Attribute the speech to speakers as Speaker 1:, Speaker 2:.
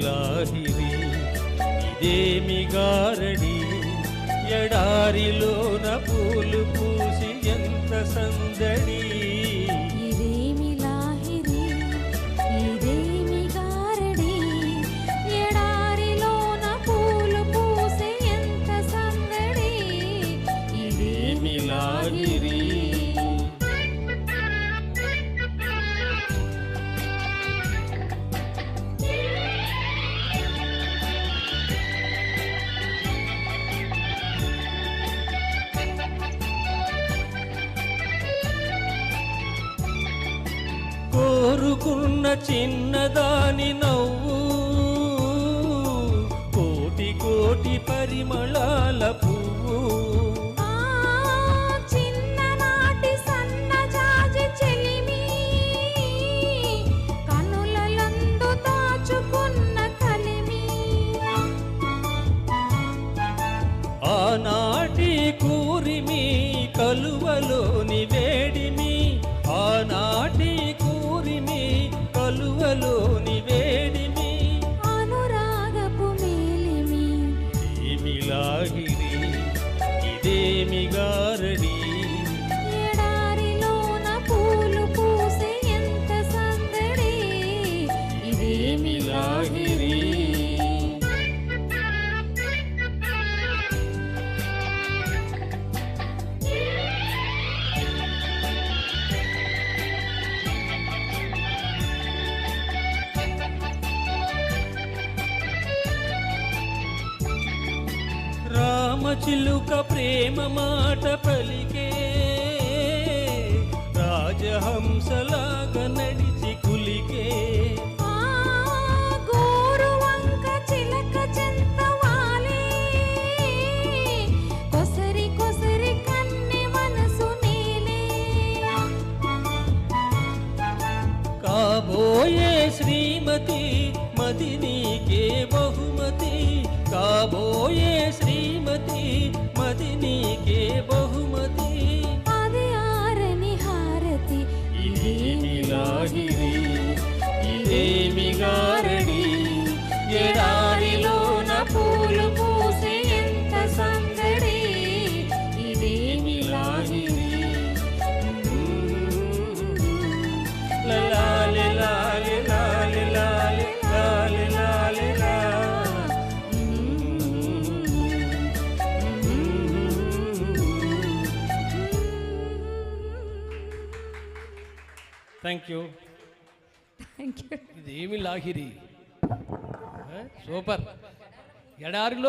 Speaker 1: లాహిరి ఇదేమి గారడి ఎడారిలోన పూలు పూసి ఎంత సందడి
Speaker 2: ఇదేమి లాహిరి ఇదేమి గారడి ఎడారిలోన పూలు పూసి ఎంత సందడి
Speaker 1: ఇదేమి లాహిరి కోరుకున్న చిన్నదాని నవ్వు కోటి కోటి పరిమళాల పువ్వు
Speaker 2: చిన్ననాటి సన్నజాజి చెలిమి కనులలందు దాచుకున్న కలిమి
Speaker 1: ఆనాటి కూరిమి కలువలోని వేడిమి ఆనాటి కూరిమి కలువలోని వేడిమి
Speaker 2: అనురాగపు మేలిమి
Speaker 1: ఏమి లాహిరి ఇదేమి గారడి
Speaker 2: ఎడారిలోన పూలు పూసి ఎంత సందడి ఇదేమి లాహిరి
Speaker 1: రామచిలుక ప్రేమ మాట పలికే రాజహంసలాగా నడిచి కులికే
Speaker 2: గోరువంక చిలక చెంత వాలే కొసరి కొసరి కన్నె మనసు నేలే
Speaker 1: కాబోయే శ్రీమతి మది నీకే బహుమతి కాబోయే శ్రీమతి మది నీకే బహుమతి
Speaker 2: అది ఆరని హారతి
Speaker 1: ఇదేమి లాహిరి ఇదేమి గారడి ఎడారిలోన పూలు పూసి ఎంత సందడి ఇదేమి లాహిరి లాలి లాలి లాలి లాలి లాలి లాలి లా థ్యాంక్ యూ.
Speaker 2: Thank you.
Speaker 3: ఇదేమి లాహిరి సూపర్. ఎడారిలో